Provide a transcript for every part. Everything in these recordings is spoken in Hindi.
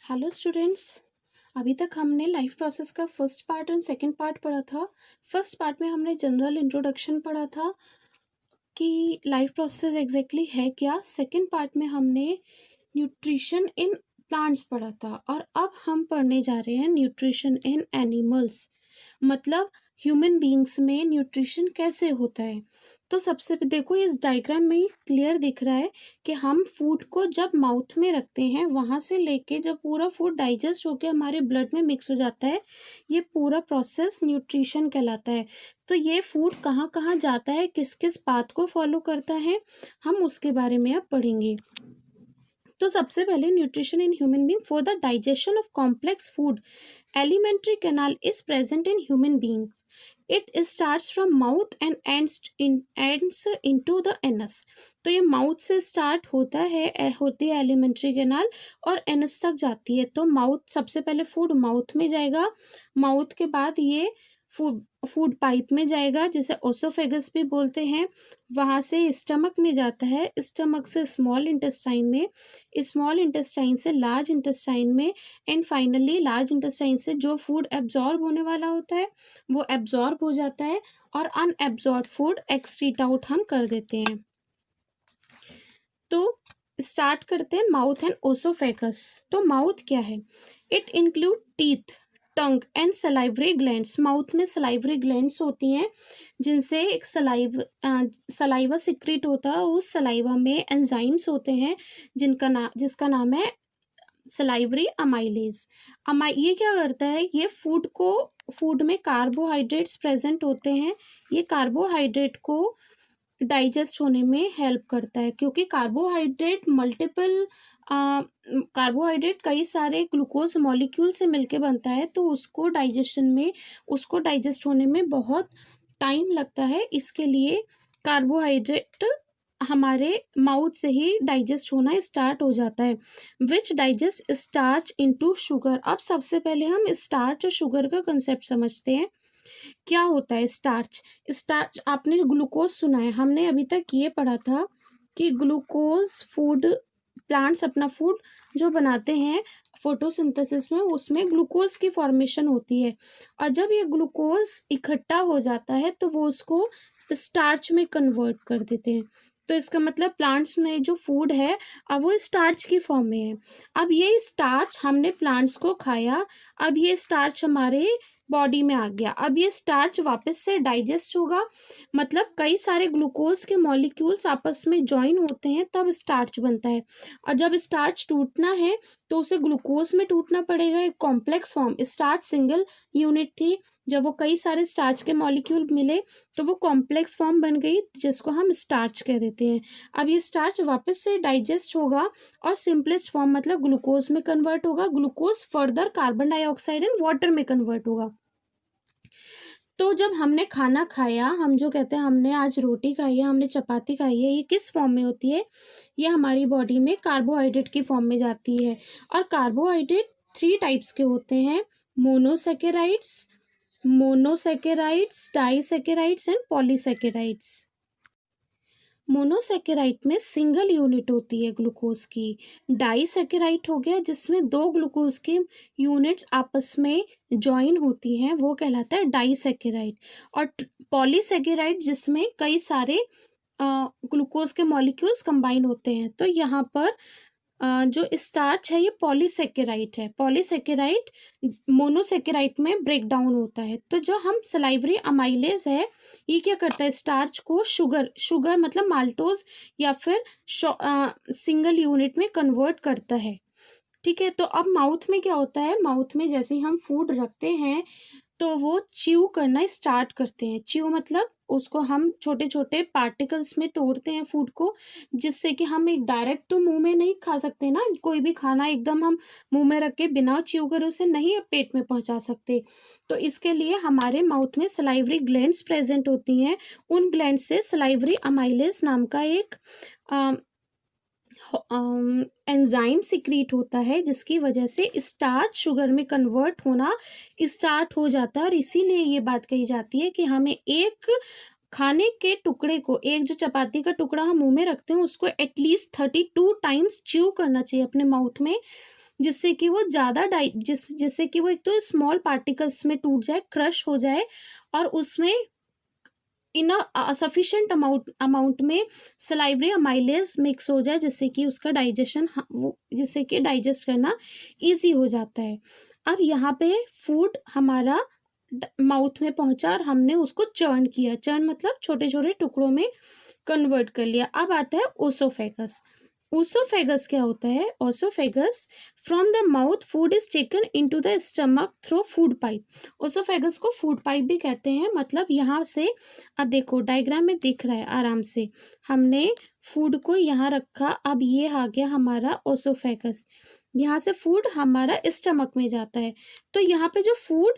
Hello students. अभी तक हमने लाइफ प्रोसेस का first part and second part पढ़ा था। फर्स्ट पार्ट में हमने जनरल इंट्रोडक्शन पढ़ा था कि लाइफ प्रोसेस एग्जैक्टली है क्या। सेकंड पार्ट में हमने न्यूट्रिशन इन प्लांट्स पढ़ा था और अब हम पढ़ने जा रहे हैं न्यूट्रिशन इन एनिमल्स, मतलब ह्यूमन बींग्स में न्यूट्रिशन कैसे होता है। तो सबसे देखो इस डायग्राम में ही क्लियर दिख रहा है कि हम फूड को जब माउथ में रखते हैं वहाँ से लेके जब पूरा फूड डाइजेस्ट होकर हमारे ब्लड में मिक्स हो जाता है, ये पूरा प्रोसेस न्यूट्रिशन कहलाता है। तो ये फूड कहाँ कहाँ जाता है, किस किस पाथ को फॉलो करता है, हम उसके बारे में अब पढ़ेंगे। तो सबसे पहले nutrition in human being for the digestion of complex food alimentary canal is present in human beings. It starts from mouth and ends into the anus. तो ये माउथ से स्टार्ट होती है एलिमेंट्री कैनाल और एनस तक जाती है। तो माउथ सबसे पहले फूड माउथ में जाएगा, माउथ के बाद ये फूड पाइप में जाएगा जिसे ओसोफेगस भी बोलते हैं, वहाँ से स्टमक में जाता है, स्टमक से स्मॉल इंटेस्टाइन में, स्मॉल इंटेस्टाइन से लार्ज इंटेस्टाइन में, एंड फाइनली लार्ज इंटेस्टाइन से जो फूड एब्जॉर्ब होने वाला होता है वो एब्जॉर्ब हो जाता है और अनएब्जॉर्ब फूड एक्सक्रीट आउट हम कर देते हैं। तो स्टार्ट करते हैं माउथ एंड ओसोफेगस। तो माउथ क्या है? It include teeth, tongue and salivary glands. Mouth में सलाइवरी ग्लैंड्स होती हैं जिनसे एक सलाइवा सिक्रीट होता है। उस सलाइवा में एंजाइम्स होते हैं जिसका नाम है सलाइवरी अमाइलेज। ये क्या करता है? ये फूड में कार्बोहाइड्रेट्स प्रेजेंट होते हैं, ये कार्बोहाइड्रेट को डाइजेस्ट होने में हेल्प करता है क्योंकि कार्बोहाइड्रेट कई सारे ग्लूकोज मॉलिक्यूल से मिलके बनता है, तो उसको डाइजेस्ट होने में बहुत टाइम लगता है। इसके लिए कार्बोहाइड्रेट हमारे माउथ से ही डाइजेस्ट होना स्टार्ट हो जाता है, विच डाइजेस्ट स्टार्च इनटू शुगर। अब सबसे पहले हम स्टार्च और शुगर का कंसेप्ट समझते हैं। क्या होता है स्टार्च? आपने ग्लूकोज सुना है, हमने अभी तक ये पढ़ा था कि ग्लूकोज प्लांट्स अपना फूड जो बनाते हैं फोटोसिंथेसिस में, उसमें ग्लूकोज की फॉर्मेशन होती है और जब ये ग्लूकोज इकट्ठा हो जाता है तो वो उसको स्टार्च में कन्वर्ट कर देते हैं। तो इसका मतलब प्लांट्स में जो फूड है अब वो स्टार्च की फॉर्म में है। अब ये स्टार्च हमने प्लांट्स को खाया, अब ये स्टार्च हमारे बॉडी में आ गया, अब ये स्टार्च वापस से डाइजेस्ट होगा, मतलब कई सारे ग्लूकोज के मॉलिक्यूल्स आपस में ज्वाइन होते हैं तब स्टार्च बनता है। और जब स्टार्च टूटना है तो उसे ग्लूकोज में टूटना पड़ेगा, एक complex form. Starch single unit थी, जब वो कई सारे स्टार्च के मॉलिक्यूल मिले तो वो कॉम्प्लेक्स फॉर्म बन गई जिसको हम स्टार्च कह देते हैं। अब ये स्टार्च वापस से डाइजेस्ट होगा और सिंपलेस्ट फॉर्म मतलब ग्लूकोज में कन्वर्ट होगा, glucose further carbon dioxide and water में कन्वर्ट होगा। तो जब हमने खाना खाया, हम जो कहते हैं हमने आज रोटी खाई है, हमने चपाती खाई है, ये किस फॉर्म में होती है? ये हमारी बॉडी में कार्बोहाइड्रेट की फॉर्म में जाती है। और कार्बोहाइड्रेट 3 टाइप्स के होते हैं, monosaccharides, disaccharides and polysaccharides. Monosaccharide में सिंगल यूनिट होती है ग्लूकोज की। डाइसैकेराइड हो गया जिसमें 2 ग्लूकोज के यूनिट्स आपस में ज्वाइन होती हैं, वो कहलाता है डाइसैकेराइड। और पॉलीसैकेराइड जिसमें कई सारे ग्लूकोज के मॉलिक्यूल्स कंबाइन होते हैं। तो यहाँ पर जो स्टार्च है ये पॉलीसैकेराइड है। पॉलीसैकेराइड मोनोसैकेराइड में ब्रेक डाउन होता है। तो जो हम सलाइवरी अमाइलेज है ये क्या करता है? स्टार्च को शुगर मतलब माल्टोज या फिर सिंगल यूनिट में कन्वर्ट करता है। ठीक है, तो अब माउथ में क्या होता है? माउथ में जैसे ही हम फूड रखते हैं तो वो च्यू करना स्टार्ट करते हैं। च्यू मतलब उसको हम छोटे छोटे पार्टिकल्स में तोड़ते हैं फूड को, जिससे कि हम एक डायरेक्ट तो मुंह में नहीं खा सकते ना, कोई भी खाना एकदम हम मुंह में रख के बिना च्यू करे उसे नहीं पेट में पहुंचा सकते। तो इसके लिए हमारे माउथ में सलाइवरी ग्लैंड्स प्रेजेंट होती हैं। उन ग्लैंड से सलाइवरी अमाइलेज नाम का एक एंजाइम सिक्रीट होता है जिसकी वजह से स्टार्च शुगर में कन्वर्ट होना स्टार्ट हो जाता है। और इसीलिए ये बात कही जाती है कि हमें एक खाने के टुकड़े को, एक जो चपाती का टुकड़ा हम मुंह में रखते हैं उसको एटलीस्ट 32 टाइम्स च्यू करना चाहिए अपने माउथ में, जिससे कि वो ज़्यादा जिससे कि वो एक तो स्मॉल पार्टिकल्स में टूट जाए, क्रश हो जाए, और उसमें इन सफिशिएंट अमाउंट में सलाइवरी अमाइलेज मिक्स हो जाए, जिससे कि उसका डाइजेशन वो जिससे कि डाइजेस्ट करना इजी हो जाता है। अब यहाँ पे फूड हमारा माउथ में पहुंचा और हमने उसको चर्न किया। चर्न मतलब छोटे छोटे टुकड़ों में कन्वर्ट कर लिया। अब आता है ओसोफेगस। ओसोफेगस क्या होता है? Oesophagus, from the mouth food is taken into the stomach through food pipe. Oesophagus को फूड पाइप भी कहते हैं। मतलब यहाँ से, अब देखो डायग्राम में दिख रहा है आराम से, हमने फूड को यहाँ रखा, अब ये आ गया हमारा ओसोफेगस। यहाँ से फूड हमारा स्टमक में जाता है। तो यहाँ पे जो फूड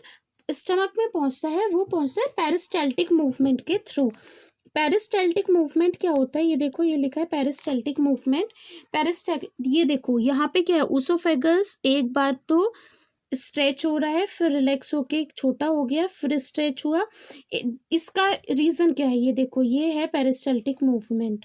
स्टमक में पहुँचता है वो पहुँचता है पेरिस्टाल्टिक मूवमेंट के थ्रू। पेरिस्टाल्टिक मूवमेंट क्या होता है? ये देखो, ये लिखा है पेरिस्टाल्टिक मूवमेंट। ये देखो यहाँ पे क्या है, ओसोफेगस एक बार तो स्ट्रेच हो रहा है, फिर रिलैक्स होके छोटा हो गया, फिर स्ट्रेच हुआ। इसका रीजन क्या है? ये देखो, ये है पेरिस्टाल्टिक मूवमेंट।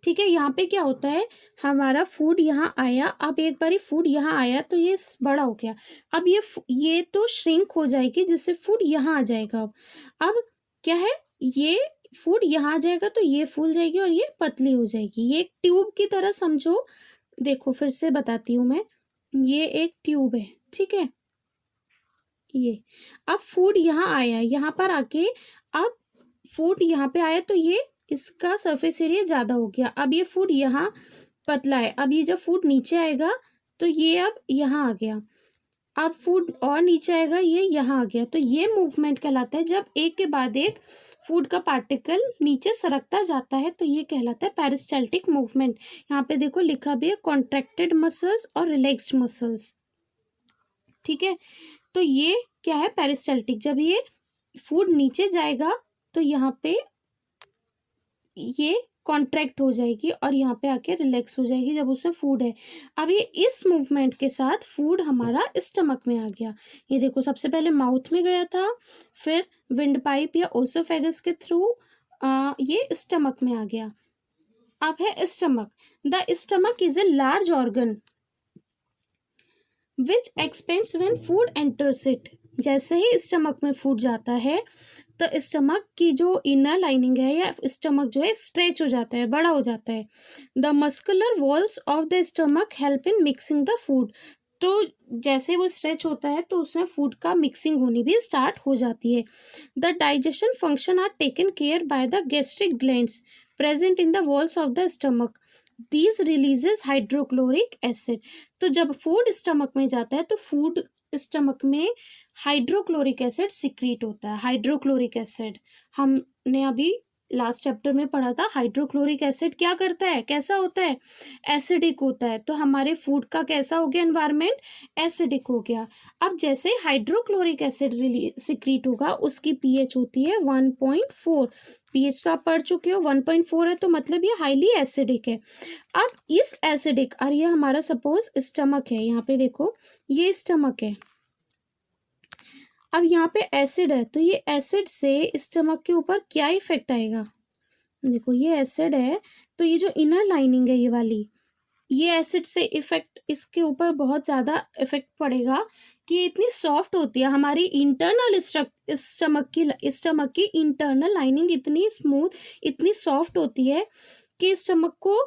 ठीक है, यहाँ पे क्या होता है, हमारा फूड यहाँ आया, अब एक बारी फूड यहाँ आया तो ये बड़ा हो गया। अब ये तो श्रिंक हो जाएगी, जिससे फूड यहाँ आ जाएगा। अब क्या है, ये फूड यहाँ आ जाएगा तो ये फूल जाएगी और ये पतली हो जाएगी। ये एक ट्यूब की तरह समझो। देखो फिर से बताती हूँ मैं, ये एक ट्यूब है, ठीक है। ये अब फूड यहाँ आया, यहाँ पर आके अब फूड यहाँ पे आया तो ये इसका सरफेस एरिया ज़्यादा हो गया। अब ये फूड यहाँ पतला है। अब ये जब फूड नीचे आएगा तो ये अब यहाँ आ गया। अब फूड और नीचे आएगा, ये यहाँ आ गया। तो ये मूवमेंट कहलाता है जब एक के बाद एक फूड का पार्टिकल नीचे सरकता जाता है, तो ये कहलाता है पेरिस्टाल्टिक मूवमेंट। यहाँ पे देखो लिखा भी है कॉन्ट्रैक्टेड मसल्स और रिलैक्स्ड मसल्स, ठीक है। तो ये क्या है, पेरिस्टाल्टिक। जब ये फूड नीचे जाएगा तो यहाँ पे ये कॉन्ट्रैक्ट हो जाएगी और यहाँ पे आके रिलैक्स हो जाएगी जब उसमें फूड है। अब ये इस मूवमेंट के साथ फूड हमारा स्टमक में आ गया। ये देखो, सबसे पहले माउथ में गया था, फिर विंड पाइप या ओसोफेगस के थ्रू ये स्टमक में आ गया। अब है stomach. The stomach is a large organ which expends when food enters it. जैसे ही स्टमक में फूड जाता है तो स्टमक की जो इनर लाइनिंग है या स्टमक जो है स्ट्रेच हो जाता है, बड़ा हो जाता है। The muscular walls of the stomach help in mixing the food. तो जैसे वो स्ट्रेच होता है तो उसमें फूड का मिक्सिंग होनी भी स्टार्ट हो जाती है। The digestion function are taken care by the gastric glands present in the walls of the stomach. These releases hydrochloric acid. तो जब फूड स्टमक में जाता है तो फूड स्टमक में हाइड्रोक्लोरिक एसिड सिक्रीट होता है। हाइड्रोक्लोरिक एसिड हमने अभी लास्ट चैप्टर में पढ़ा था। हाइड्रोक्लोरिक एसिड क्या करता है, कैसा होता है, एसिडिक होता है। तो हमारे फूड का कैसा हो गया एनवायरनमेंट, एसिडिक हो गया। अब जैसे हाइड्रोक्लोरिक एसिड सिक्रीट होगा, उसकी पीएच होती है 1.4। पीएच तो आप पढ़ चुके हो, 1.4 है तो मतलब ये हाईली एसिडिक है। अब इस एसिडिक, और ये हमारा सपोज स्टमक है, यहाँ पे देखो ये स्टमक है। अब यहाँ पे एसिड है तो ये एसिड से स्टमक के ऊपर क्या इफेक्ट आएगा। देखो ये एसिड है तो ये जो इनर लाइनिंग है ये वाली, ये एसिड से इफेक्ट इसके ऊपर बहुत ज़्यादा इफेक्ट पड़ेगा कि ये इतनी सॉफ्ट होती है। हमारी इंटरनल स्टमक की इंटरनल लाइनिंग इतनी स्मूथ, इतनी सॉफ्ट होती है कि स्टमक को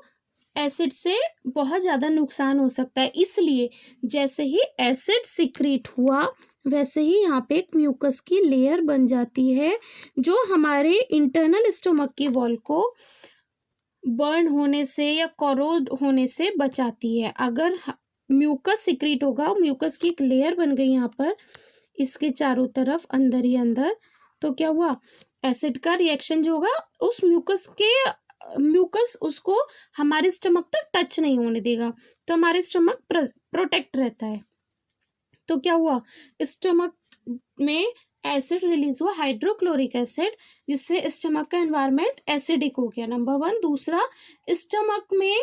एसिड से बहुत ज़्यादा नुकसान हो सकता है। इसलिए जैसे ही एसिड सिक्रीट हुआ वैसे ही यहाँ पे एक म्यूकस की लेयर बन जाती है जो हमारे इंटरनल स्टमक की वॉल को बर्न होने से या कोरोड होने से बचाती है। अगर म्यूकस सिक्रीट होगा, म्यूकस की एक लेयर बन गई यहाँ पर इसके चारों तरफ अंदर ही अंदर, तो क्या हुआ, एसिड का रिएक्शन जो होगा उस म्यूकस उसको हमारे स्टमक तक टच नहीं होने देगा, तो हमारे स्टमक प्रोटेक्ट रहता है। तो क्या हुआ, स्टमक में एसिड रिलीज हुआ, हाइड्रोक्लोरिक एसिड, जिससे स्टमक का एनवायरनमेंट एसिडिक हो गया, नंबर 1। दूसरा, स्टमक में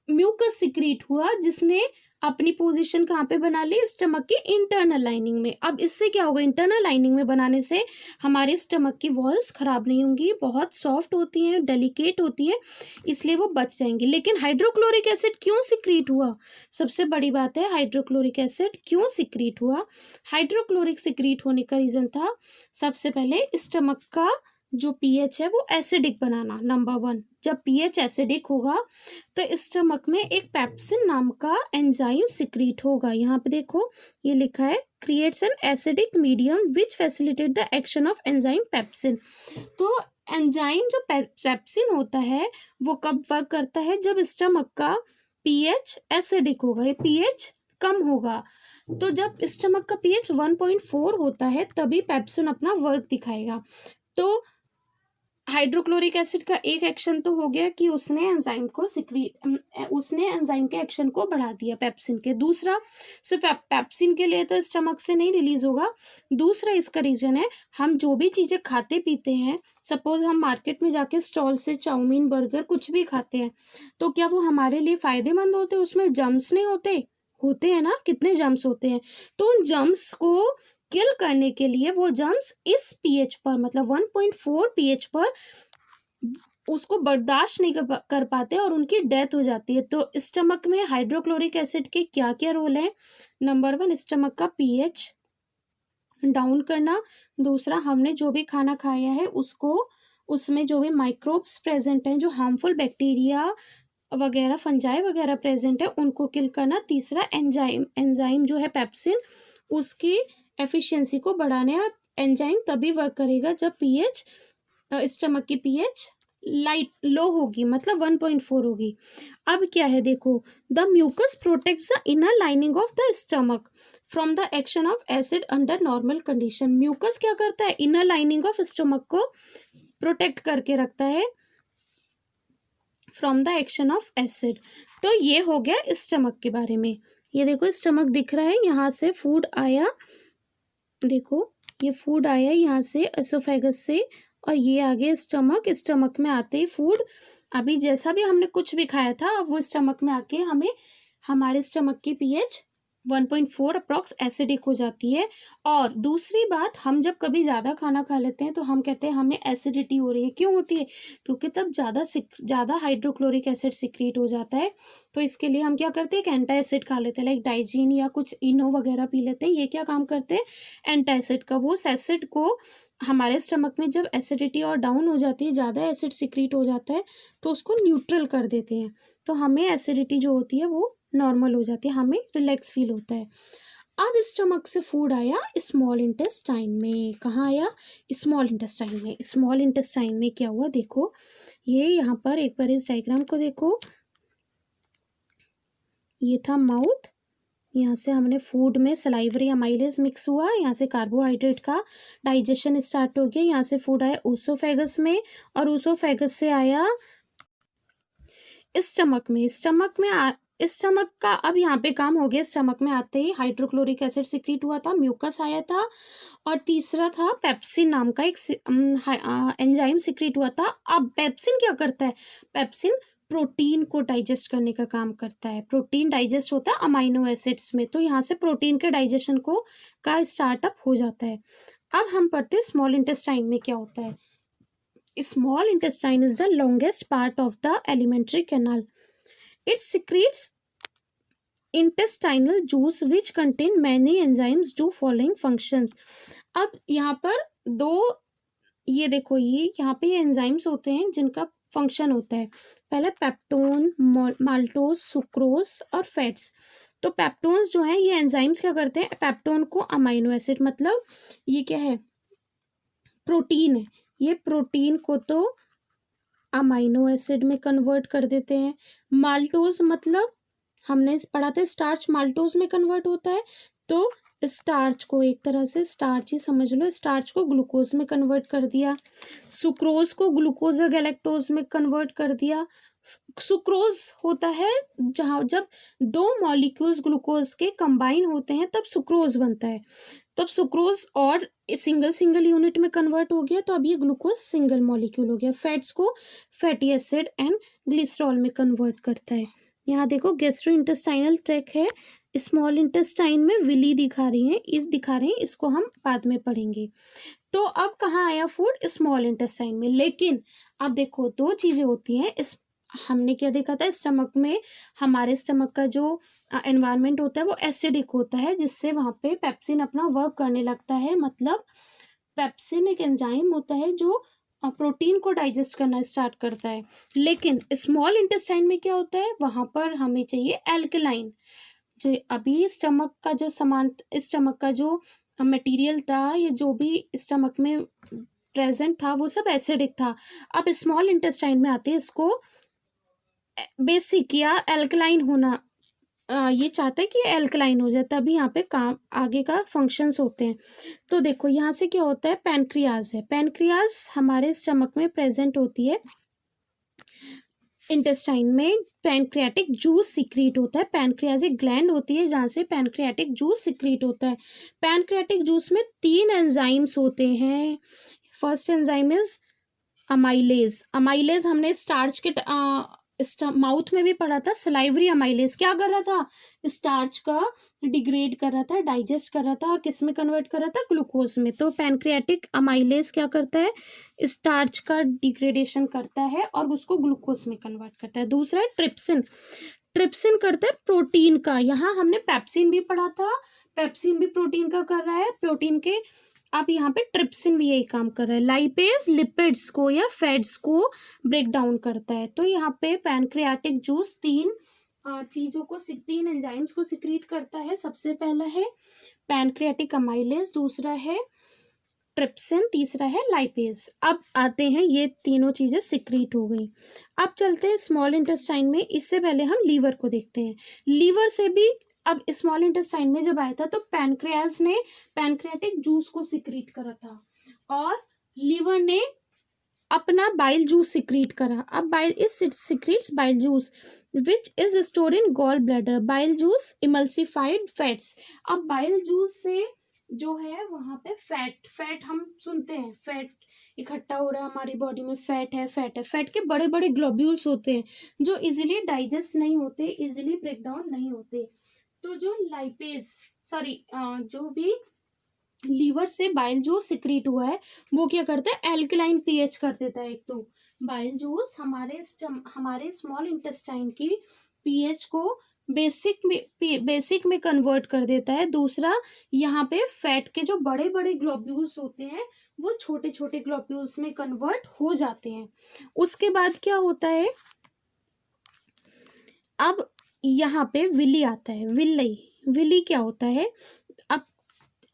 म्यूकस सिक्रीट हुआ जिसने अपनी पोजीशन कहाँ पे बना ली, स्टमक के इंटरनल लाइनिंग में। अब इससे क्या होगा, इंटरनल लाइनिंग में बनाने से हमारे स्टमक की वॉल्स खराब नहीं होंगी, बहुत सॉफ्ट होती हैं, डेलिकेट होती हैं, इसलिए वो बच जाएंगी। लेकिन हाइड्रोक्लोरिक एसिड क्यों सिक्रीट हुआ, सबसे बड़ी बात है हाइड्रोक्लोरिक एसिड क्यों सिक्रीट हुआ। हाइड्रोक्लोरिक सिक्रीट होने का रीज़न था सबसे पहले स्टमक का जो पीएच है वो एसिडिक बनाना, नंबर 1। जब पीएच एसिडिक होगा तो स्टमक में एक पेप्सिन नाम का एंजाइम सिक्रीट होगा। यहाँ पे देखो ये लिखा है, creates an acidic medium which facilitate the action of enzyme pepsin. तो एंजाइम जो पेप्सिन होता है वो कब वर्क करता है, जब स्टमक का पीएच एसिडिक होगा, ये पीएच कम होगा। तो जब स्टमक का पीएच 1.4 होता है तभी पेप्सिन अपना वर्क दिखाएगा। तो हाइड्रोक्लोरिक एसिड का एक एक्शन तो हो गया कि उसने एंजाइम के एक्शन को बढ़ा दिया पेप्सिन के। दूसरा, सिर्फ पेप्सिन के लिए तो स्टमक से नहीं रिलीज होगा, दूसरा इसका रीजन है हम जो भी चीज़ें खाते पीते हैं, सपोज हम मार्केट में जाके स्टॉल से चाउमीन बर्गर कुछ भी खाते हैं, तो क्या वो हमारे लिए फ़ायदेमंद होते, उसमें जर्म्स नहीं होते, होते हैं ना, कितने जर्म्स होते हैं। तो उन जर्म्स को किल करने के लिए वो जर्म्स इस पीएच पर, मतलब 1.4 पीएच पर उसको बर्दाश्त नहीं कर पाते और उनकी डेथ हो जाती है। तो स्टमक में हाइड्रोक्लोरिक एसिड के क्या क्या रोल हैं, नंबर 1 स्टमक का पीएच डाउन करना, दूसरा हमने जो भी खाना खाया है उसको, उसमें जो भी माइक्रोब्स प्रेजेंट हैं, जो हार्मफुल बैक्टीरिया वगैरह फंजाई वगैरह प्रेजेंट है उनको किल करना, तीसरा एंजाइम जो है पेप्सिन उसकी एफिशिएंसी को बढ़ाने। एंजाइम तभी वर्क करेगा जब पीएच, स्टमक की पीएच लो होगी, मतलब 1.4 होगी। अब क्या है देखो, the mucus protects the inner lining of the stomach from the action of acid under normal condition. Mucus क्या करता है, इनर लाइनिंग ऑफ स्टमक को प्रोटेक्ट करके रखता है from the action of acid. तो ये हो गया स्टमक के बारे में। ये देखो स्टमक दिख रहा है, यहाँ से फूड आया, देखो ये फूड आया यहाँ से एसोफेगस से, और ये आगे स्टमक, स्टमक में आते ही फूड, अभी जैसा भी हमने कुछ भी खाया था वो स्टमक में आके हमें, हमारे स्टमक की पीएच 1.4 अप्रॉक्स एसिडिक हो जाती है। और दूसरी बात, हम जब कभी ज़्यादा खाना खा लेते हैं तो हम कहते हैं हमें एसिडिटी हो रही है, क्यों होती है, क्योंकि तब ज़्यादा हाइड्रोक्लोरिक एसिड सिक्रीट हो जाता है। तो इसके लिए हम क्या करते हैं, एक एंटा एसिड खा लेते हैं, लाइक डाइजीन या कुछ इनो वगैरह पी लेते हैं। ये क्या काम करते हैं, एंटा एसिड का, वो उस एसिड को हमारे स्टमक में जब एसिडिटी और डाउन हो जाती है, ज़्यादा एसिड सिक्रीट हो जाता है तो उसको न्यूट्रल कर देते हैं, तो हमें एसिडिटी जो होती है वो नॉर्मल हो जाती है, हमें रिलैक्स फील होता है। अब स्टमक से फूड आया स्मॉल इंटेस्टाइन में, कहाँ आया, स्मॉल इंटेस्टाइन में। स्मॉल इंटेस्टाइन में क्या हुआ देखो, ये यहाँ पर एक बार इस डायग्राम को देखो, ये था माउथ, यहाँ से हमने फूड में सलाइवरी अमाइलेज मिक्स हुआ, यहाँ से कार्बोहाइड्रेट का डाइजेशन स्टार्ट हो गया, यहाँ से फूड आया ओसोफेगस में, और ओसोफेगस से आया स्टमक में। स्टमक का अब यहाँ पे काम हो गया, स्टमक में आते ही हाइड्रोक्लोरिक एसिड सिक्रीट हुआ था, म्यूकस आया था, और तीसरा था पेप्सिन नाम का एक एंजाइम सिक्रीट हुआ था। अब पेप्सिन क्या करता है, पेप्सिन प्रोटीन को डाइजेस्ट करने का काम करता है। प्रोटीन डाइजेस्ट होता है अमाइनो एसिड्स में, तो यहाँ से प्रोटीन के डाइजेशन का स्टार्टअप हो जाता है। अब हम पढ़ते हैं स्मॉल इंटेस्टाइन में क्या होता है। Small intestine is the longest part of the alimentary canal. It secretes intestinal juice which contain many enzymes do following functions. अब यहाँ पर दो, ये देखो ये यहाँ पे एंजाइम्स होते हैं जिनका फंक्शन होता है, पहले पेप्टोन, माल्टोज, सुक्रोज और फैट्स। तो पेप्टोन्स जो हैं ये एंजाइम्स क्या करते हैं, पेप्टोन को अमाइनो एसिड, मतलब ये क्या है, प्रोटीन है, ये प्रोटीन को तो अमाइनो एसिड में कन्वर्ट कर देते हैं। माल्टोज मतलब हमने पढ़ा था स्टार्च माल्टोज में कन्वर्ट होता है, तो स्टार्च को एक तरह से स्टार्च ही समझ लो, स्टार्च को ग्लूकोज में कन्वर्ट कर दिया। सुक्रोज को ग्लूकोज या गैलेक्टोज में कन्वर्ट कर दिया। सुक्रोज होता है जब दो मॉलिक्यूल्स ग्लूकोज के कंबाइन होते हैं तब सुक्रोज बनता है, तब सुक्रोज और सिंगल यूनिट में कन्वर्ट हो गया, तो अब ये ग्लूकोज सिंगल मॉलिक्यूल हो गया। फैट्स को फैटी एसिड एंड ग्लिसरॉल में कन्वर्ट करता है। यहाँ देखो गैस्ट्रो इंटेस्टाइनल ट्रैक्ट है, स्मॉल इंटेस्टाइन में विली दिखा रहे हैं, इसको हम बाद में पढ़ेंगे। तो अब कहाँ आया फूड? स्मॉल इंटेस्टाइन में। लेकिन अब देखो दो चीज़ें होती हैं। इस हमने क्या देखा था, स्टमक में हमारे स्टमक का जो एनवायरनमेंट होता है वो एसिडिक होता है, जिससे वहाँ पे पेप्सिन अपना वर्क करने लगता है। मतलब पेप्सिन एक एंजाइम होता है जो प्रोटीन को डाइजेस्ट करना स्टार्ट करता है। लेकिन स्मॉल इंटेस्टाइन में क्या होता है, वहाँ पर हमें चाहिए एल्कलाइन। जो अभी स्टमक का जो मटेरियल था, ये जो भी स्टमक में प्रेजेंट था वो सब एसिडिक था। अब स्मॉल इंटेस्टाइन में आते हैं, इसको बेसिक या एल्कलाइन होना ये चाहता है कि एल्कलाइन हो जाए, तभी यहाँ पे काम आगे का फंक्शंस होते हैं। तो देखो यहाँ से क्या होता है, पैनक्रियाज है। पैनक्रियाज हमारे स्टमक में प्रेजेंट होती है। इंटेस्टाइन में पैनक्रियाटिक जूस सिक्रीट होता है। पैनक्रियाज एक ग्लैंड होती है जहाँ से पैनक्रियाटिक जूस सिक्रीट होता है। पैनक्रियाटिक जूस में 3 एंजाइम्स होते हैं। First enzyme is amylase. Amylase हमने स्टार्च के माउथ में भी पढ़ा था। सलाइवरी अमाइलेज क्या कर रहा था, स्टार्च का डिग्रेड कर रहा था, डाइजेस्ट कर रहा था, और किस में कन्वर्ट कर रहा था, ग्लूकोज में। तो पैनक्रियाटिक अमाइलेज क्या करता है, स्टार्च का डिग्रेडेशन करता है और उसको ग्लूकोज में कन्वर्ट करता है। दूसरा है ट्रिप्सिन। ट्रिप्सिन करता है प्रोटीन का। यहाँ हमने पेप्सिन भी पढ़ा था, पेप्सिन भी प्रोटीन का कर रहा है, प्रोटीन के। अब यहाँ पे ट्रिप्सिन भी यही काम कर रहा है। लाइपेज लिपिड्स को या फैट्स को ब्रेक डाउन करता है। तो यहाँ पे पैनक्रियाटिक जूस 3 एंजाइम्स को सिक्रीट करता है। सबसे पहला है पैनक्रियाटिक अमाइलेज, दूसरा है ट्रिप्सिन, तीसरा है लाइपेज। अब आते हैं, ये तीनों चीज़ें सिक्रीट हो गई। अब चलते हैं स्मॉल इंटेस्टाइन में। इससे पहले हम लीवर को देखते हैं। लीवर से भी अब स्मॉल इंटेस्टाइन में जब आया था तो पैनक्रियाज ने पैनक्रियाटिक जूस को सिक्रीट करा था और लीवर ने अपना बाइल जूस सिक्रीट करा। अब bile is secretes bile juice which is stored in gall bladder. Bile juice emulsified fats. अब बाइल जूस से जो है वहाँ पे फैट हम सुनते हैं, फैट इकट्ठा हो रहा है हमारी बॉडी में, फैट के बड़े बड़े ग्लोब्यूल्स होते हैं जो इजीली डाइजेस्ट नहीं होते, इजीली ब्रेक डाउन नहीं होते। तो जो जो भी लीवर से बाइल जूस सिक्रीट हुआ है वो क्या करता है, एल्कलाइन पीएच कर देता है। एक तो बाइल जूस हमारे स्मॉल इंटेस्टाइन की पीएच को बेसिक में कन्वर्ट कर देता है। दूसरा, यहाँ पे फैट के जो बड़े बड़े ग्लोब्यूल्स होते हैं वो छोटे छोटे ग्लोब्यूल्स में कन्वर्ट हो जाते हैं। उसके बाद क्या होता है, अब यहाँ पे विली आता है। विली क्या होता है, अब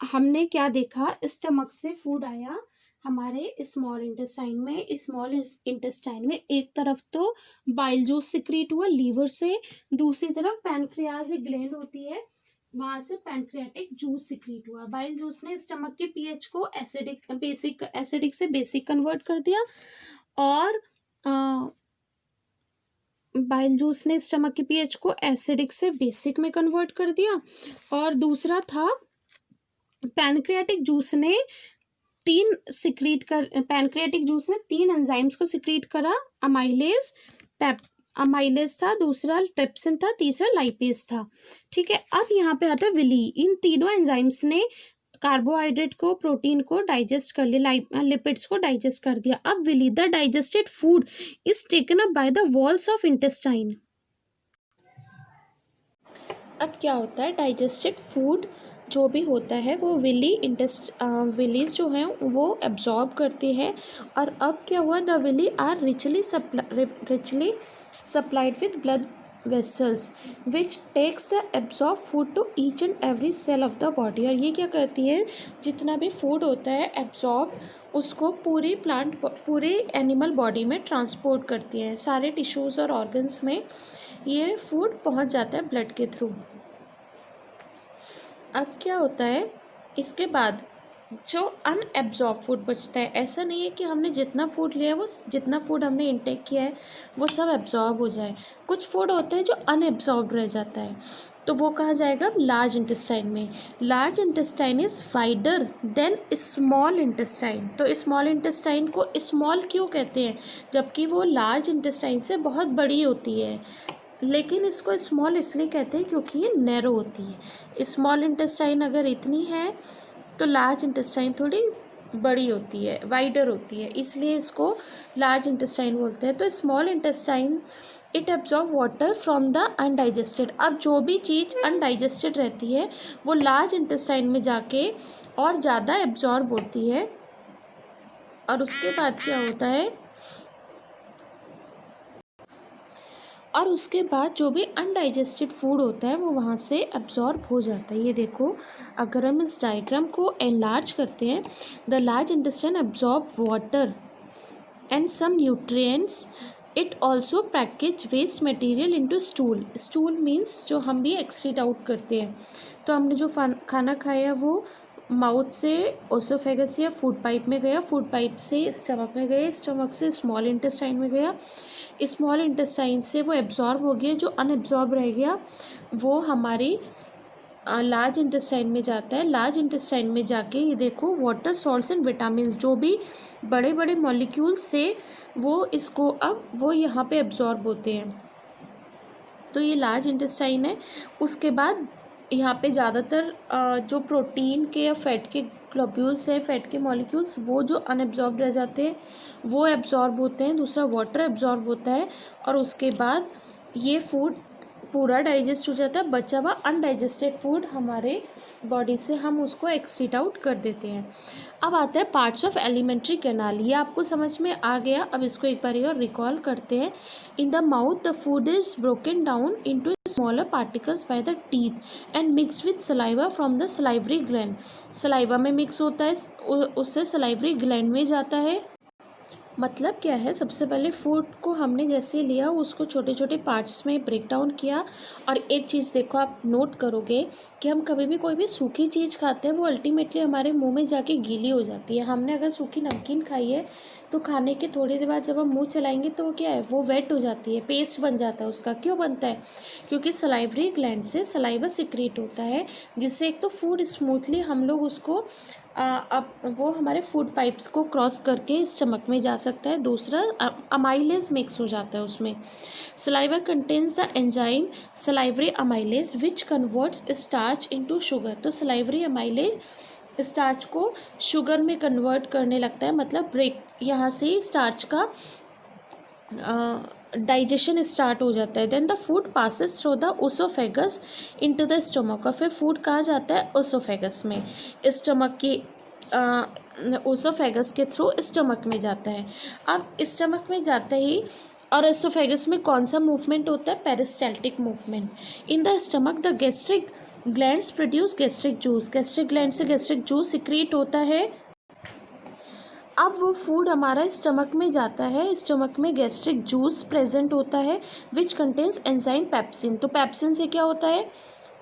हमने क्या देखा, स्टमक से फूड आया हमारे स्मॉल इंटेस्टाइन में। स्मॉल इंटेस्टाइन में एक तरफ तो बाइल जूस सिक्रीट हुआ लीवर से, दूसरी तरफ पैनक्रियाज एक ग्लैंड होती है, वहां से पैनक्रियाटिक जूस सिक्रीट हुआ। बाइल जूस ने स्टमक के पीएच को एसिडिक से बेसिक कन्वर्ट कर दिया, और बाइल जूस ने स्टमक के पीएच को एसिडिक से बेसिक में कन्वर्ट कर दिया। और दूसरा था पैनक्रियाटिक जूस ने 3 एंजाइम्स को सिक्रीट करा। अमाइलेज था, दूसरा ट्रिप्सिन था, तीसरा लाइपेज था। ठीक है, अब यहाँ पे आता है विली। इन तीनों एंजाइम्स ने कार्बोहाइड्रेट को, प्रोटीन को डाइजेस्ट कर लिया, लिपिड्स को डाइजेस्ट कर दिया। अब villi, the digested food is taken up by the walls of intestine. अब क्या होता है, डाइजेस्टेड फूड जो भी होता है वो विलीज जो है वो एब्जॉर्ब करते हैं। और अब क्या हुआ, the villi are richly supplied with blood vessels which takes the absorb food to each and every cell of the body. और ये क्या करती है, जितना भी फूड होता है एब्जॉर्ब, उसको पूरे एनिमल बॉडी में ट्रांसपोर्ट करती है। सारे टिश्यूज़ और ऑर्गन्स में ये फूड पहुंच जाता है ब्लड के थ्रू। अब क्या होता है, इसके बाद जो अनएब्जॉर्ब फूड बचता है, ऐसा नहीं है कि हमने जितना फूड हमने इनटेक किया है वो सब एब्जॉर्ब हो जाए। कुछ फूड होता है जो अनएब्जॉर्ब रह जाता है, तो वो कहाँ जाएगा, लार्ज इंटेस्टाइन में। Large intestine is wider than small intestine. तो स्मॉल इंटेस्टाइन को स्मॉल क्यों कहते हैं, जबकि वो लार्ज इंटेस्टाइन से बहुत बड़ी होती है। लेकिन इसको स्मॉल इसलिए कहते हैं क्योंकि ये नैरो होती है। स्मॉल इंटेस्टाइन अगर इतनी है तो लार्ज इंटेस्टाइन थोड़ी बड़ी होती है, वाइडर होती है, इसलिए इसको लार्ज इंटेस्टाइन बोलते हैं। तो small intestine it absorb water from the undigested. अब जो भी चीज़ अनडाइजेस्टेड रहती है वो लार्ज इंटेस्टाइन में जाके और ज़्यादा एब्जॉर्ब होती है, और उसके बाद क्या होता है, और उसके बाद जो भी अनडाइजेस्टेड फूड होता है वो वहाँ से एब्जॉर्ब हो जाता है। ये देखो, अगर हम इस डायग्राम को एनलार्ज करते हैं, the large intestine absorb water and some nutrients, it also package waste material into stool. Stool means जो हम भी एक्सक्रीट आउट करते हैं। तो हमने जो खाना खाया वो माउथ से ओसोफेगस या फूड पाइप में गया, फूड पाइप से स्टमक में गया, स्टमक से स्मॉल इंटेस्टाइन में गया, स्मॉल इंटेस्टाइन से वो एब्जॉर्ब हो गया, जो अनएब्जॉर्ब रह गया वो हमारी लार्ज इंटेस्टाइन में जाता है। लार्ज इंटेस्टाइन में जाके ये देखो वाटर, सॉल्ट्स एंड विटामिन्स, जो भी बड़े बड़े मॉलिक्यूल्स से वो इसको अब वो यहाँ पे एब्जॉर्ब होते हैं। तो ये लार्ज इंटेस्टाइन है। उसके बाद यहाँ पे ज़्यादातर जो प्रोटीन के या फैट के ग्लोब्यूल्स हैं, फैट के मॉलिक्यूल्स, वो जो अनएब्जॉर्ब रह जाते हैं वो एब्जॉर्ब होते हैं। दूसरा वाटर एब्जॉर्ब होता है, और उसके बाद ये फूड पूरा डाइजेस्ट हो जाता है। बचा हुआ अनडाइजेस्टेड फूड हमारे बॉडी से हम उसको एक्सक्रीट आउट कर देते हैं। अब आता है पार्ट्स ऑफ एलिमेंट्री कैनाल। ये आपको समझ में आ गया। अब इसको एक बार और रिकॉल करते हैं। In the mouth the food is broken down into smaller particles by the teeth and mix with saliva from the salivary gland. Saliva में मिक्स होता है, उससे सलाइवरी ग्लैंड में जाता है। मतलब क्या है, सबसे पहले फूड को हमने जैसे लिया उसको छोटे छोटे पार्ट्स में ब्रेक डाउन किया। और एक चीज़ देखो, आप नोट करोगे कि हम कभी भी कोई भी सूखी चीज़ खाते हैं वो अल्टीमेटली हमारे मुंह में जाके गीली हो जाती है। हमने अगर सूखी नमकीन खाई है तो खाने के थोड़ी देर बाद जब हम मुँह चलाएंगे तो वो क्या है, वो वेट हो जाती है, पेस्ट बन जाता है उसका। क्यों बनता है? क्योंकि सलाइवरी ग्लैंड से सलाइवा सिक्रीट होता है, जिससे एक तो फूड स्मूथली हम लोग उसको अब वो हमारे फूड पाइप्स को क्रॉस करके स्टमक में जा सकता है। दूसरा अमाइलेज मिक्स हो जाता है उसमें। Saliva contains the enzyme salivary amylase which converts starch into sugar. तो सलाइवरी अमाइलेज स्टार्च को शुगर में कन्वर्ट करने लगता है, मतलब ब्रेक, यहाँ से ही स्टार्च का डाइजेशन स्टार्ट हो जाता है। Then the food passes through the oesophagus into the stomach. और फिर फूड कहाँ जाता है? ओसोफेगस में, स्टमक के ओसोफेगस के थ्रू स्टमक में जाता है। अब स्टमक में जाते ही, और एसोफेगस में कौन सा मूवमेंट होता है? Peristaltic movement. In the stomach the gastric glands produce gastric juice. Gastric gland से गैस्ट्रिक जूस सिक्रीट होता है। अब वो फूड हमारा स्टमक में जाता है, स्टमक में गैस्ट्रिक जूस प्रेजेंट होता है विच कंटेन्स एंजाइम पेप्सिन। तो पेप्सिन से क्या होता है?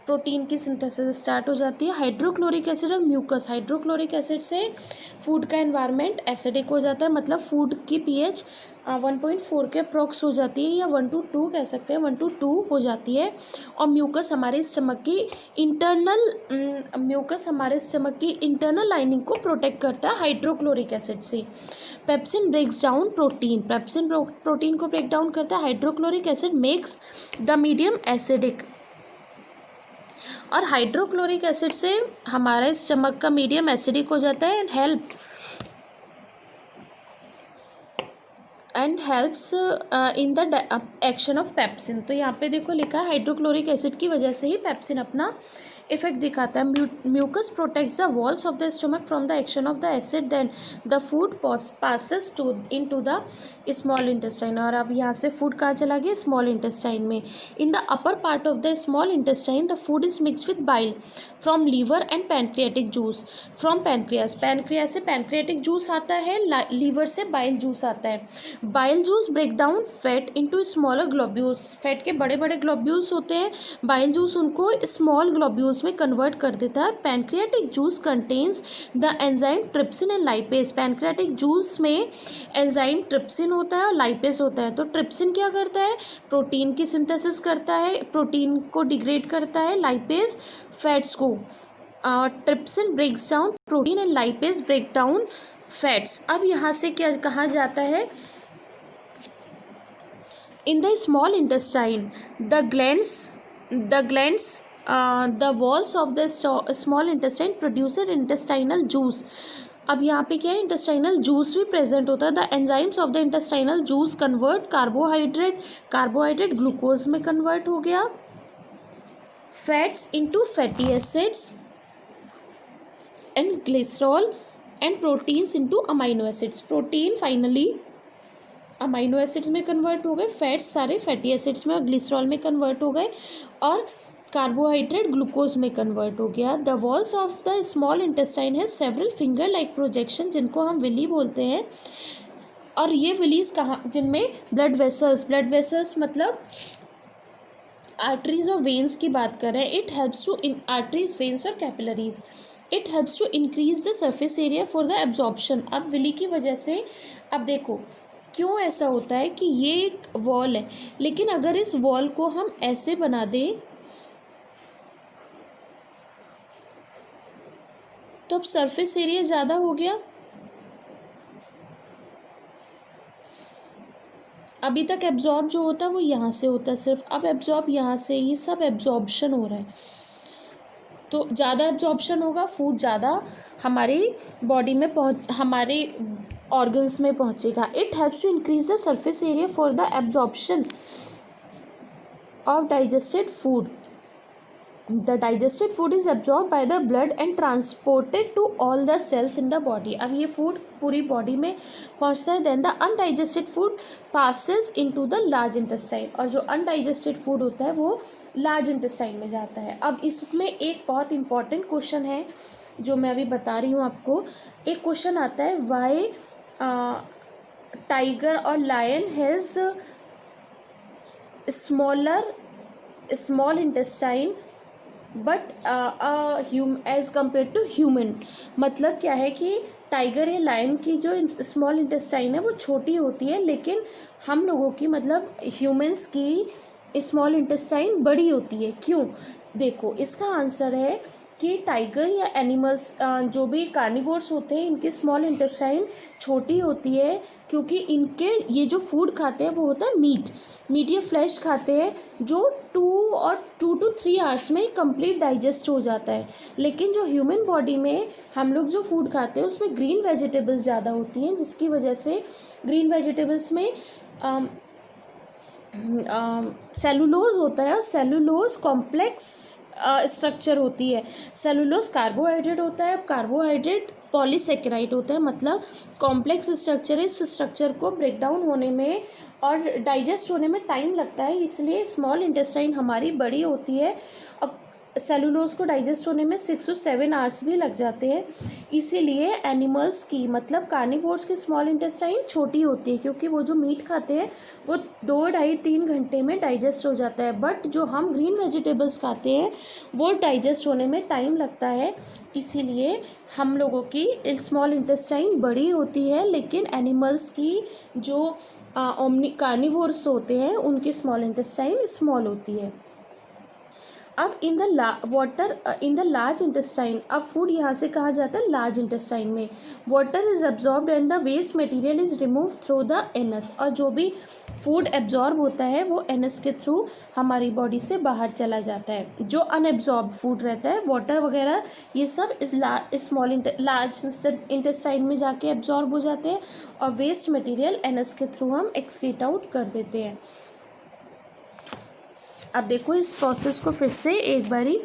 प्रोटीन की सिंथेसिस स्टार्ट हो जाती है। हाइड्रोक्लोरिक एसिड और म्यूकस। हाइड्रोक्लोरिक एसिड से फूड का एनवायरनमेंट एसिडिक हो जाता है, मतलब फूड की पीएच 1.4 के अप्रॉक्स हो जाती है, या 1 to 2 कह सकते हैं, 1 to 2 हो जाती है। और म्यूकस हमारे स्टमक की इंटरनल लाइनिंग को प्रोटेक्ट करता है हाइड्रोक्लोरिक एसिड से। Pepsin breaks down protein. Pepsin protein को ब्रेक डाउन करता है। Hydrochloric acid makes the medium acidic. और हाइड्रोक्लोरिक एसिड से हमारा स्टमक का मीडियम एसिडिक हो जाता है and helps in the action of pepsin. तो यहाँ पे देखो लिखा है हाइड्रोक्लोरिक एसिड की वजह से ही पेप्सिन अपना इफेक्ट दिखाता है। Mucus protects the walls of the stomach from the action of the acid, then the food passes into the small intestine. और अब यहाँ से फूड कहाँ चला गया? स्मॉल इंटेस्टाइन में। In the upper part of the small intestine the food is mix with bile from liver and pancreatic juice from pancreas. Pancreas से पैनक्रियाटिक जूस आता है, लीवर से बाइल जूस आता है। Bile juice break down fat into smaller globules. Fat के बड़े बड़े ग्लोब्यूल्स होते हैं, बाइल जूस उनको स्मॉल ग्लोब्यूल्स में कन्वर्ट कर देता है। Pancreatic juice contains the enzyme trypsin and lipase. Pancreatic juice में एंजाइम ट्रिप्सिन होता है और लाइपेज होता है। तो ट्रिप्सिन क्या करता है? प्रोटीन की सिंथेसिस करता है, प्रोटीन को डिग्रेड करता है, लाइपेज फैट्स को। Trypsin breaks down protein and lipase break down fats. अब यहाँ से क्या कहा जाता है? In the small intestine, the walls of the small intestine produces intestinal juice. अब यहाँ पे क्या है, इंटेस्टाइनल जूस भी प्रेजेंट होता है. The enzymes of the intestinal juice convert carbohydrate glucose में कन्वर्ट हो गया, fats into fatty acids and glycerol and proteins into amino acids. Protein finally amino acids में कन्वर्ट हो गए, फैट्स सारे फैटी एसिड्स में और ग्लिसरॉल में कन्वर्ट हो गए, और कार्बोहाइड्रेट ग्लूकोज में कन्वर्ट हो गया. The walls of the small intestine है सेवरल फिंगर लाइक प्रोजेक्शन, जिनको हम विली बोलते हैं. और ये विलीज कहाँ, जिनमें ब्लड वेसल्स मतलब आर्टरीज और वेन्स की बात कर रहे हैं. It helps to in arteries, veins और capillaries. It helps to increase the surface area for the absorption. अब विली की वजह से, अब देखो क्यों ऐसा होता है कि ये एक वॉल है, लेकिन अगर इस वॉल को हम ऐसे बना दें तो अब सरफेस एरिया ज़्यादा हो गया. अभी तक एब्जॉर्ब जो होता है वो यहाँ से होता है सिर्फ, अब एब्जॉर्ब यहाँ से, ये सब एब्जॉर्प्शन हो रहा है. तो ज़्यादा एब्जॉर्प्शन होगा, फूड ज़्यादा हमारी बॉडी में हमारे ऑर्गन्स में पहुँचेगा. It helps to increase the surface area for the absorption of digested food. The digested food is absorb by the blood and transported to all the cells in the body. अब ये फूड पूरी बॉडी में पहुंचता है. Then the undigested food passes into the large intestine, और जो अनडाइजेस्टेड फूड होता है वो लार्ज इंटेस्टाइन में जाता है. अब इसमें एक बहुत इंपॉर्टेंट क्वेश्चन है जो मैं अभी बता रही हूँ आपको. एक क्वेश्चन आता है, वाई टाइगर और lion has small intestine but as compare to human. मतलब क्या है कि टाइगर या लायन की जो स्मॉल इंटेस्टाइन है वो छोटी होती है, लेकिन हम लोगों की मतलब ह्यूमंस की स्मॉल इंटेस्टाइन बड़ी होती है. क्यों? देखो इसका आंसर है कि टाइगर या एनिमल्स जो भी कार्निवोर्स होते हैं, इनकी स्मॉल इंटेस्टाइन छोटी होती है क्योंकि इनके ये जो फूड खाते हैं वो होता है मीट या फ्लैश खाते हैं, जो 2 to 3 आवर्स में कंप्लीट डाइजेस्ट हो जाता है. लेकिन जो ह्यूमन बॉडी में हम लोग जो फूड खाते हैं उसमें ग्रीन वेजिटेबल्स ज़्यादा होती हैं, जिसकी वजह से ग्रीन वेजिटेबल्स में सेलुलोज होता है, और सेलुलोज कॉम्प्लेक्स स्ट्रक्चर होती है. सेलुलोज कार्बोहाइड्रेट होता है, कार्बोहाइड्रेट पॉलीसेकेराइड होता है, मतलब कॉम्प्लेक्स स्ट्रक्चर. इस स्ट्रक्चर को ब्रेक डाउन होने में और डाइजेस्ट होने में टाइम लगता है, इसलिए स्मॉल इंटेस्टाइन हमारी बड़ी होती है. और सेलुलोज को डाइजेस्ट होने में 6 to 7 आवर्स भी लग जाते हैं. इसीलिए एनिमल्स की मतलब कार्निवोर्स की स्मॉल इंटेस्टाइन छोटी होती है, क्योंकि वो जो मीट खाते हैं वो 2-2.5-3 घंटे में डाइजेस्ट हो जाता है. बट जो हम ग्रीन वेजिटेबल्स खाते हैं वो डाइजेस्ट होने में टाइम लगता है, इसीलिए हम लोगों की स्मॉल इंटेस्टाइन बड़ी होती है. लेकिन एनिमल्स की जो कार्निवोर्स होते हैं उनकी स्मॉल इंटेस्टाइन स्मॉल होती है. अब इन द लार्ज इंटेस्टाइन, अब फूड यहाँ से कहा जाता है लार्ज इंटेस्टाइन में. Water is absorbed and the waste material is remove through the anus, और जो भी फूड एब्जॉर्ब होता है वो एनस के थ्रू हमारी बॉडी से बाहर चला जाता है. जो अनएब्जॉर्ब फूड रहता है, वाटर वगैरह, ये सब लार्ज इंटेस्टाइन में जाके एब्जॉर्ब हो जाते हैं, और वेस्ट मटेरियल एनस के थ्रू हम एक्सक्रीट आउट कर देते हैं. अब देखो इस प्रोसेस को फिर से एक बारी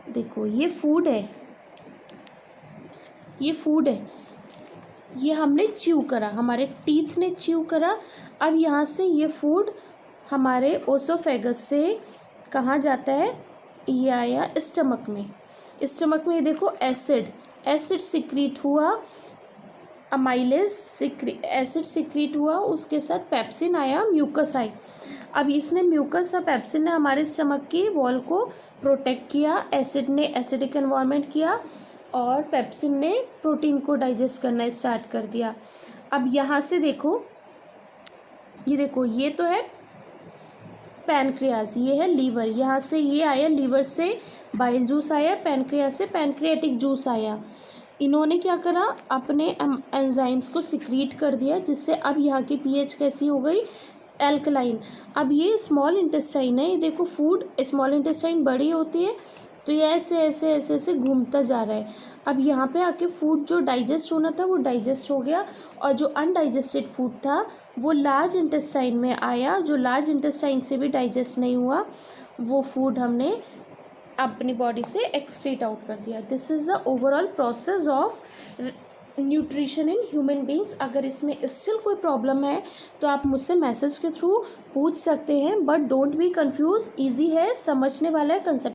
देखो. ये फूड है, ये हमने च्यू करा, हमारे टीथ ने च्यू करा. अब यहाँ से ये फूड हमारे ओसोफेगस से कहाँ जाता है, ये आया स्टमक में. स्टमक में देखो एसिड सिक्रीट हुआ, अमाइलेज एसिड सिक्रीट हुआ, उसके साथ पेप्सिन आया, म्यूकस आई. अब इसने म्यूकस और पेप्सिन ने हमारे स्टमक की वॉल को प्रोटेक्ट किया, एसिड ने एसिडिक एनवायरनमेंट किया, और पेप्सिन ने प्रोटीन को डाइजेस्ट करना स्टार्ट कर दिया. अब यहाँ से देखो, ये देखो, ये तो है पैनक्रियाज, ये है लीवर. यहाँ से ये आया, लीवर से बाइल जूस आया, पैनक्रियाज से पैनक्रियाटिक जूस आया. इन्होंने क्या करा, अपने एंजाइम्स को सिक्रीट कर दिया, जिससे अब यहाँ की पीएच कैसी हो गई, एल्कलाइन। अब ये स्मॉल इंटेस्टाइन है, ये देखो फूड स्मॉल इंटेस्टाइन बड़ी होती है तो ये ऐसे ऐसे ऐसे ऐसे घूमता जा रहा है। अब यहाँ पे आके फूड जो डाइजेस्ट होना था वो डाइजेस्ट हो गया, और जो अनडाइजेस्टेड फूड था वो लार्ज इंटेस्टाइन में आया, जो लार्ज इंटेस्टाइन से भी डाइजेस्ट नहीं हुआ वो फूड हमने अपनी बॉडी से एक्सक्रीट आउट कर दिया। This is the overall process of nutrition in human beings. अगर इसमें स्टिल कोई प्रॉब्लम है तो आप मुझसे मैसेज के थ्रू पूछ सकते हैं, but don't be confuse, easy है, समझने वाला है कंसेप्ट।